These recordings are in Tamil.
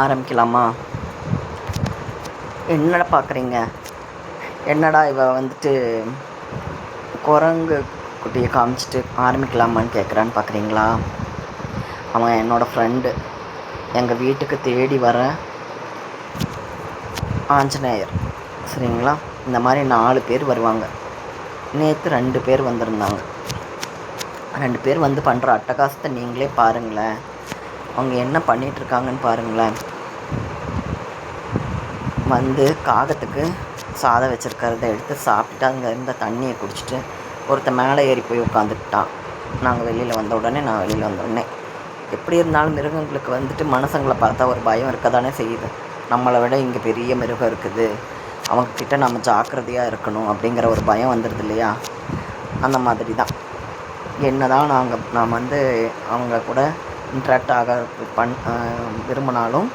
ஆரம்பிக்கலாமா? என்னடா பார்க்குறீங்க? என்னடா இவ வந்துட்டு குரங்கு குட்டியை காமிச்சிட்டு ஆரம்பிக்கலாமான்னு கேட்குறான்னு பார்க்குறீங்களா? அவன் என்னோடய ஃப்ரெண்டு. எங்கள் வீட்டுக்கு தேடி வர ஆஞ்சநேயர். சரிங்களா? இந்த மாதிரி 4 பேர் வருவாங்க. நேற்று 2 பேர் வந்திருந்தாங்க. 2 பேர் வந்து பண்ணுற அட்டகாசத்தை நீங்களே பாருங்களேன். அவங்க என்ன பண்ணிகிட்ருக்காங்கன்னு பாருங்களேன். வந்து காகத்துக்கு சாதம் வச்சுருக்கிறத எடுத்து சாப்பிட்டுட்டு அங்கே இருந்த தண்ணியை குடிச்சிட்டு ஒருத்தன் மேலே ஏறி போய் உட்காந்துக்கிட்டான். நாங்கள் வெளியில் வந்த உடனே எப்படி இருந்தாலும் மிருகங்களுக்கு வந்துட்டு மனுஷங்களை பார்த்தா ஒரு பயம் இருக்க தானே செய்யுது. நம்மளை விட இங்கே பெரிய மிருகம் இருக்குது, அவங்கக்கிட்ட நம்ம ஜாக்கிரதையாக இருக்கணும் அப்படிங்கிற ஒரு பயம் வந்துடுது இல்லையா? அந்த மாதிரி தான் என்ன தான் நான் வந்து அவங்க கூட இன்ட்ராக்ட் ஆக விரும்பினாலும்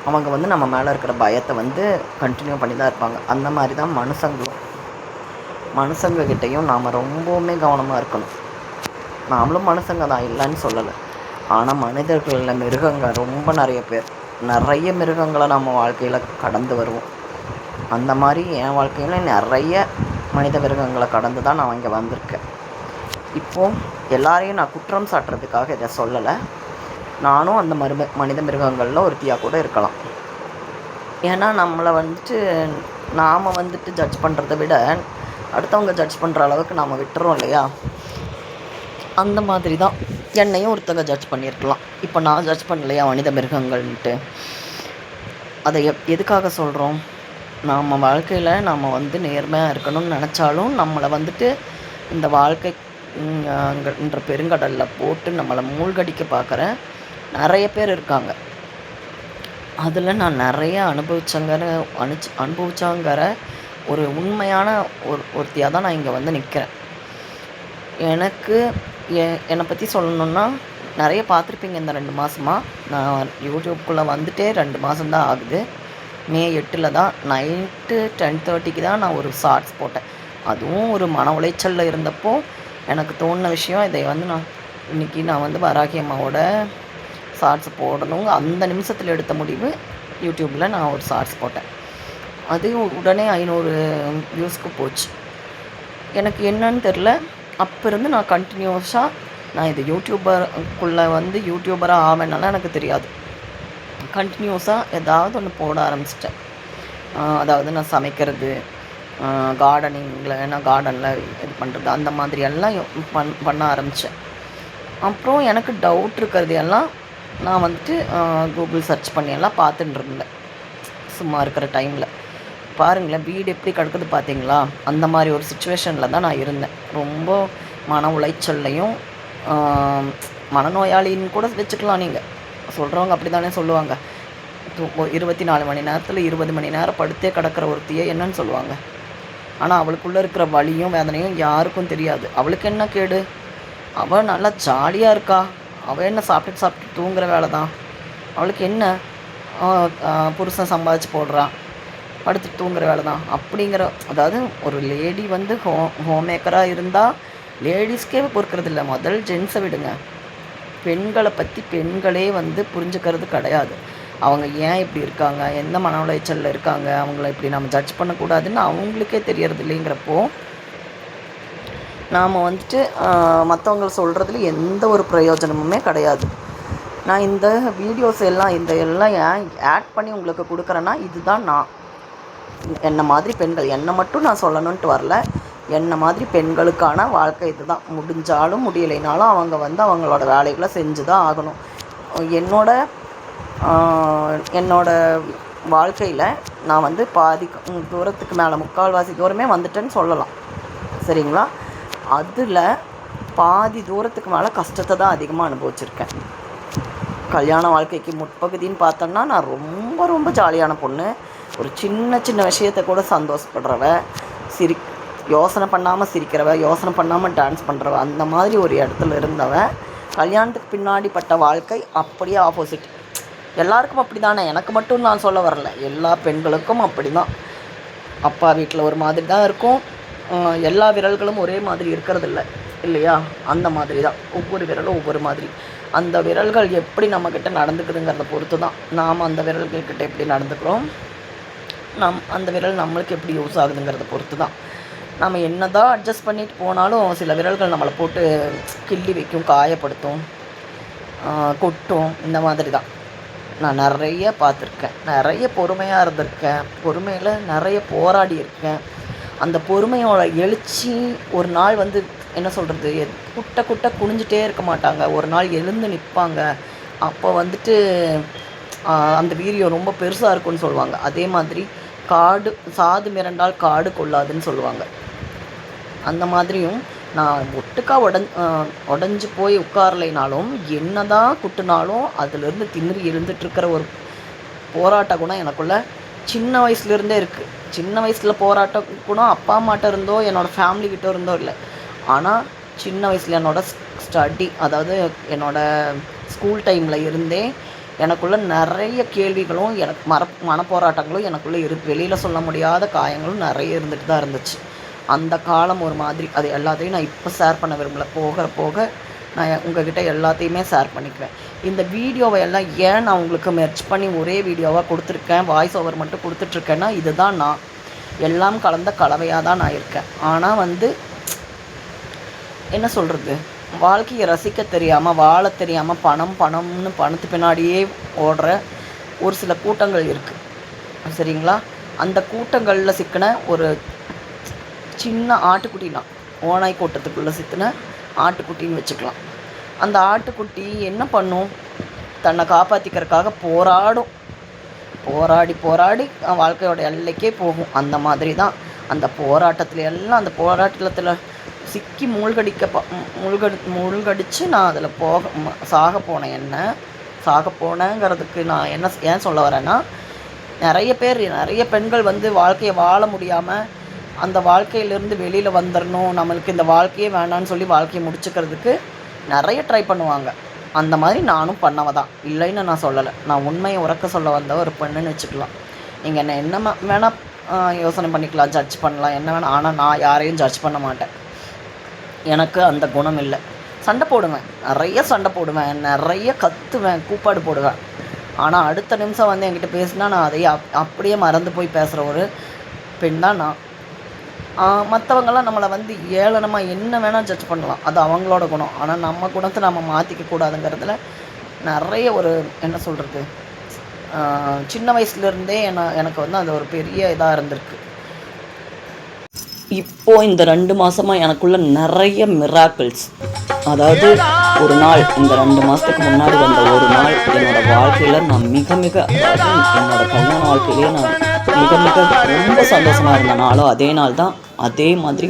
அவங்க வந்து நம்ம மேலே இருக்கிற பயத்தை வந்து கண்டினியூ பண்ணி தான் இருப்பாங்க. அந்த மாதிரி தான் மனுஷங்கக்கிட்டையும் நாம் ரொம்பவுமே கவனமாக இருக்கணும். நாமளும் மனுஷங்க தான், இல்லைன்னு சொல்லலை. ஆனால் மனிதர்களில் மிருகங்கள் ரொம்ப நிறைய மிருகங்களை நம்ம வாழ்க்கையில் கடந்து வருவோம். அந்த மாதிரி என் வாழ்க்கையில் நிறைய மனித மிருகங்களை கடந்து தான் நான் இங்கே வந்திருக்கேன். இப்போது எல்லாரையும் நான் குற்றம் சாட்டுறதுக்காக இதை சொல்லலை. நானும் அந்த மனித மிருகங்களில் ஒருத்தியாக கூட இருக்கலாம். ஏன்னா நம்மளை வந்துட்டு நாம் வந்துட்டு ஜட்ஜ் பண்ணுறதை விட அடுத்தவங்க ஜட்ஜ் பண்ணுற அளவுக்கு நாம் விட்டுறோம் இல்லையா? அந்த மாதிரி தான் என்னையும் ஒருத்தங்க ஜட்ஜ் பண்ணியிருக்கலாம். இப்போ நான் ஜட்ஜ் பண்ணலையா மனித மிருகங்கள்ன்ட்டு? அதை எதுக்காக சொல்கிறோம்? நம்ம வாழ்க்கையில் நாம் வந்து நேர்மையாக இருக்கணும்னு நினச்சாலும் நம்மளை வந்துட்டு இந்த வாழ்க்கைன்ற பெருங்கடலில் போட்டு நம்மளை மூழ்கடிக்க பார்க்குற நிறைய பேர் இருக்காங்க. அதில் நான் நிறைய அனுபவிச்சாங்கிற ஒரு உண்மையான ஒருத்தியாக தான் நான் இங்கே வந்து நிற்கிறேன். என்னை பற்றி சொல்லணுன்னா நிறைய பார்த்துருப்பீங்க. இந்த 2 மாதமாக நான் யூடியூப்குள்ளே வந்துட்டே 2 மாதம்தான் ஆகுது. மே 8 தான் நைட்டு 10:30 தான் நான் ஒரு ஷார்ட்ஸ் போட்டேன். அதுவும் ஒரு மன உளைச்சலில் இருந்தப்போ எனக்கு தோணின விஷயம். இதை வந்து இன்றைக்கி நான் வந்து வராகி அம்மாவோட ஷார்ட்ஸ் போடணுங்க அந்த நிமிஷத்தில் எடுத்த முடிவு. யூடியூப்பில் நான் ஒரு ஷார்ட்ஸ் போட்டேன். அது உடனே 500 வியூஸ்க்கு போச்சு. எனக்கு என்னன்னு தெரில. அப்போ இருந்து நான் கண்டினியூஸாக நான் இது யூடியூபருக்குள்ளே வந்து யூடியூபராக ஆவேனால எனக்கு தெரியாது. கண்டினியூஸாக ஏதாவது ஒன்று போட ஆரம்பிச்சிட்டேன். அதாவது நான் சமைக்கிறது, நான் கார்டனில் இது பண்ணுறது, அந்த மாதிரி எல்லாம் பண்ண ஆரம்பித்தேன். அப்புறம் எனக்கு டவுட் இருக்கிறது எல்லாம் நான் வந்துட்டு கூகுள் சர்ச் பண்ணி எல்லாம் பார்த்துட்டு இருந்தேன் சும்மா இருக்கிற டைமில். பாருங்களேன், வீடு எப்படி கிடக்குது பார்த்தீங்களா? அந்த மாதிரி ஒரு சுச்சுவேஷனில் தான் நான் இருந்தேன். ரொம்ப மன உளைச்சல்லையும் மனநோயாளின்னு கூட வச்சுக்கலாம். நீங்கள் சொல்கிறவங்க அப்படி தானே சொல்லுவாங்க. 24 மணி நேரத்தில் 20 மணி நேரம் படுத்தே கிடக்கிற ஒருத்தியை என்னன்னு சொல்லுவாங்க. ஆனால் அவளுக்குள்ளே இருக்கிற வலியும் வேதனையும் யாருக்கும் தெரியாது. அவளுக்கு என்ன கேடு? அவள் நல்லா ஜாலியாக இருக்கா. அவள் என்ன சாப்பிட்டு தூங்குற வேலை தான். அவளுக்கு என்ன? புருஷன் சம்பாதிச்சு போடுறான், படுத்துட்டு தூங்குற வேலை தான் அப்படிங்கிற. அதாவது ஒரு லேடி வந்து ஹோம்மேக்கராக இருந்தால் லேடிஸ்க்கே பொறுக்கிறது இல்லை. முதல் ஜென்ஸை விடுங்க. பெண்களை பற்றி பெண்களே வந்து புரிஞ்சுக்கிறது கிடையாது. அவங்க ஏன் இப்படி இருக்காங்க, எந்த மன உளைச்சலில் இருக்காங்க, அவங்கள இப்படி நம்ம ஜட்ஜ் பண்ணக்கூடாதுன்னு அவங்களுக்கே தெரியறது இல்லைங்கிறப்போ நாம் வந்துட்டு மற்றவங்க சொல்கிறதுல எந்த ஒரு பிரயோஜனமுமே கிடையாது. நான் இந்த வீடியோஸ் எல்லாம் ஏன் ஆட் பண்ணி உங்களுக்கு கொடுக்குறேன்னா, இதுதான் நான் என்ன மாதிரி பெண்கள், என்னை மட்டும் நான் சொல்லணுன்ட்டு வரல. என்ன மாதிரி பெண்களுக்கான வாழ்க்கை இது தான். முடிஞ்சாலும் முடியலைனாலும் அவங்க வந்து அவங்களோட வேலைகளை செஞ்சு தான் ஆகணும். என்னோட வாழ்க்கையில் நான் வந்து பாதி தூரத்துக்கு மேலே 3/4 தூரமே வந்துட்டேன்னு சொல்லலாம். சரிங்களா? அதில் பாதி தூரத்துக்கு மேலே கஷ்டத்தை தான் அதிகமாக அனுபவிச்சிருக்கேன். கல்யாண வாழ்க்கைக்கு முற்பகுதின்னு பார்த்தோன்னா நான் ரொம்ப ரொம்ப ஜாலியான பொண்ணு. ஒரு சின்ன விஷயத்தை கூட சந்தோஷப்படுறவ, யோசனை பண்ணாமல் சிரிக்கிறவ, யோசனை பண்ணாமல் டான்ஸ் பண்ணுறவ, அந்த மாதிரி ஒரு இடத்துல இருந்தவ. கல்யாணத்துக்கு பின்னாடி பட்ட வாழ்க்கை அப்படியே ஆப்போசிட். எல்லாருக்கும் அப்படி தானே, எனக்கு மட்டும் நான் சொல்ல வரல, எல்லா பெண்களுக்கும் அப்படி தான். அப்பா வீட்டில் ஒரு மாதிரி தான் இருக்கும். எல்லா விரல்களும் ஒரே மாதிரி இருக்கிறதில்ல இல்லையா? அந்த மாதிரி தான் ஒவ்வொரு விரலும் ஒவ்வொரு மாதிரி. அந்த விரல்கள் எப்படி நம்மக்கிட்ட நடந்துக்குதுங்கிறத பொறுத்து தான் நாம் அந்த விரல்கள்கிட்ட எப்படி நடந்துக்கிறோம், அந்த விரல் நம்மளுக்கு எப்படி யூஸ் ஆகுதுங்கிறத பொறுத்து தான். நம்ம என்ன தான் அட்ஜஸ்ட் பண்ணிட்டு போனாலும் சில விரல்கள் நம்மளை போட்டு கிள்ளி வைக்கும், காயப்படுத்தும், கொட்டும். இந்த மாதிரி தான் நான் நிறைய பார்த்துருக்கேன். நிறைய பொறுமையாக இருந்திருக்கேன். பொறுமையில் நிறைய போராடி இருக்கேன். அந்த பொறுமையோட எழுச்சி ஒரு நாள் வந்து என்ன சொல்கிறது, குட்டை குட்டை குனிஞ்சிட்டே இருக்க மாட்டாங்க, ஒரு நாள் எழுந்து நிற்பாங்க. அப்போ வந்துட்டு அந்த வீரியம் ரொம்ப பெருசாக இருக்குன்னு சொல்லுவாங்க. அதே மாதிரி சாது மிரண்டால் காடு கொள்ளாதுன்னு சொல்லுவாங்க. அந்த மாதிரியும் நான் ஒட்டுக்கா உடஞ்சி போய் உட்காரலைனாலும் என்ன தான் குட்டுனாலும் அதுலேருந்து திமிரி எழுந்துட்டுருக்கிற ஒரு போராட்ட குணம் எனக்குள்ளே சின்ன வயசுலேருந்தே இருக்குது. சின்ன வயசில் போராட்ட குணம் அப்பா அம்மாட்ட இருந்தோ என்னோடய ஃபேமிலிக்கிட்ட இருந்தோ இல்லை. ஆனால் சின்ன வயசில் என்னோடய ஸ்டடி, அதாவது என்னோடய ஸ்கூல் டைமில் இருந்தே எனக்குள்ளே நிறைய கேள்விகளும் எனக்கு மனப்போராட்டங்களும் எனக்குள்ளே வெளியில் சொல்ல முடியாத காயங்களும் நிறைய இருந்துட்டு தான் இருந்துச்சு. அந்த காலம் ஒரு மாதிரி. அது எல்லாத்தையும் நான் இப்போ ஷேர் பண்ண விரும்பலை. போக போக நான் உங்கள்கிட்ட எல்லாத்தையுமே ஷேர் பண்ணிக்குவேன். இந்த வீடியோவை எல்லாம் ஏன் நான் உங்களுக்கு மெர்ச் பண்ணி ஒரே வீடியோவாக கொடுத்துருக்கேன், வாய்ஸ் ஓவர் மட்டும் கொடுத்துட்ருக்கேன்னா இதுதான் நான் எல்லாம் கலந்த கலவையாக தான் நான் இருக்கேன். ஆனால் வந்து என்ன சொல்கிறது, வாழ்க்கையை ரசிக்க தெரியாமல், வாழ தெரியாமல், பணம்னு பணத்து பின்னாடியே ஓடுற ஒரு சில கூட்டங்கள் இருக்குது. சரிங்களா? அந்த கூட்டங்களில் சிக்கின ஒரு சின்ன ஆட்டுக்குட்டி தான். ஓனாய் கூட்டத்துக்குள்ளே சிக்கின ஆட்டுக்குட்டின்னு வச்சுக்கலாம். அந்த ஆட்டுக்குட்டி என்ன பண்ணும், தன்னை காப்பாற்றிக்கிறதுக்காக போராடி வாழ்க்கையோட எல்லைக்கே போகும். அந்த மாதிரி தான் அந்த போராட்டத்தில் சிக்கி மூழ்கடிச்சு நான் அதில் சாக போனேங்கிறதுக்கு நான் ஏன் சொல்ல வரேன்னா, நிறைய பெண்கள் வந்து வாழ்க்கையை வாழ முடியாமல் அந்த வாழ்க்கையிலேருந்து வெளியில் வந்துடணும், நம்மளுக்கு இந்த வாழ்க்கையே வேணான்னு சொல்லி வாழ்க்கையை முடிச்சுக்கிறதுக்கு நிறைய ட்ரை பண்ணுவாங்க. அந்த மாதிரி நானும் பண்ணவ தான், இல்லைன்னு நான் சொல்லலை. நான் உண்மையை உறக்க சொல்ல வந்த ஒரு பெண்ணுன்னு வச்சுக்கலாம். நீங்கள் என்ன வேணால் யோசனை பண்ணிக்கலாம், ஜட்ஜ் பண்ணலாம், என்ன வேணால். ஆனால் நான் யாரையும் ஜட்ஜ் பண்ண மாட்டேன். எனக்கு அந்த குணம் இல்லை. சண்டை போடுவேன், நிறைய சண்டை போடுவேன், நிறைய கத்துவேன், கூப்பாடு போடுவேன். ஆனால் அடுத்த நிமிஷம் வந்து என்கிட்ட பேசினா நான் அதை அப்படியே மறந்து போய் பேசுகிற ஒரு பெண் தான் நான். மற்றவங்கெல்லாம் நம்மளை வந்து ஏளனமாக என்ன வேணால் ஜட்ஜ் பண்ணலாம், அது அவங்களோட குணம். ஆனால் நம்ம குணத்தை நம்ம மாற்றிக்க கூடாதுங்கிறதுல நிறைய ஒரு என்ன சொல்கிறது, சின்ன வயசுலேருந்தே எனக்கு வந்து அது ஒரு பெரிய இதாக இருந்திருக்கு. இப்போது இந்த 2 மாதமாக எனக்குள்ள நிறைய மிராக்கிள்ஸ், அதாவது ஒரு நாள், இந்த 2 மாதத்துக்கு முன்னாடி வந்த ஒரு நாள் என்னோடய வாழ்க்கையில் நான் மிக அதாவது என்னோடய கல்யாண வாழ்க்கையிலேயே நான் மிக ரொம்ப சந்தோஷமாக இருந்த நாளும் அதே நாள் தான். அதே மாதிரி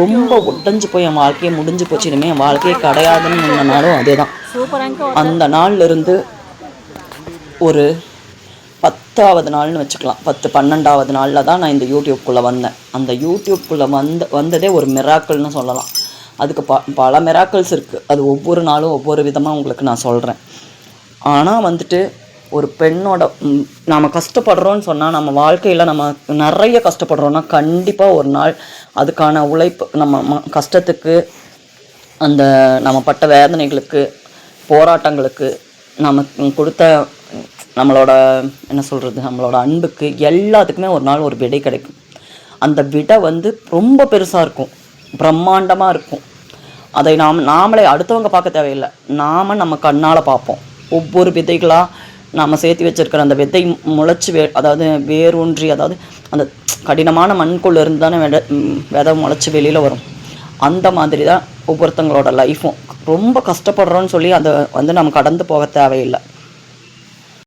ரொம்ப உடஞ்சி போய் என் வாழ்க்கையை முடிஞ்சு போச்சு, இனிமேல் என் வாழ்க்கையே கிடையாதுன்னு நினைனாலும் அதே தான். அந்த நாள்லேருந்து ஒரு 10வது நாள்னு வச்சுக்கலாம், 10-12வது நாளில் தான் நான் இந்த யூடியூப்குள்ளே வந்தேன். அந்த யூடியூப்குள்ளே வந்ததே ஒரு மிராக்கிள்னு சொல்லலாம். அதுக்கு பல மிராக்கிள்ஸ் இருக்குது. அது ஒவ்வொரு நாளும் ஒவ்வொரு விதமாக உங்களுக்கு நான் சொல்கிறேன். ஆனால் வந்துட்டு ஒரு பெண்ணோட நாம் கஷ்டப்படுறோன்னு சொன்னால், நம்ம வாழ்க்கையில் நம்ம நிறைய கஷ்டப்படுறோன்னா கண்டிப்பாக ஒரு நாள் அதுக்கான உழைப்பு, நம்ம கஷ்டத்துக்கு, அந்த நம்ம பட்ட வேதனைகளுக்கு, போராட்டங்களுக்கு, நம்ம கொடுத்த நம்மளோட என்ன சொல்கிறது, நம்மளோட அன்புக்கு எல்லாத்துக்குமே ஒரு நாள் ஒரு விடை கிடைக்கும். அந்த விடை வந்து ரொம்ப பெருசாக இருக்கும், பிரம்மாண்டமாக இருக்கும். அதை நாமளே அடுத்தவங்க பார்க்க தேவையில்லை, நம்ம கண்ணால் பார்ப்போம். ஒவ்வொரு விதைகளாக நாம் சேர்த்து வச்சுருக்கிற அந்த விதை முளைச்சி அதாவது வேரூன்றி, அதாவது அந்த கடினமான மண்குள்ளே இருந்து தானே விதை முளைச்சி வெளியில் வரும். அந்த மாதிரி தான் ஒவ்வொருத்தங்களோட லைஃப்பும். ரொம்ப கஷ்டப்படுறோன்னு சொல்லி அதை வந்து நம்ம கடந்து போக தேவையில்லை.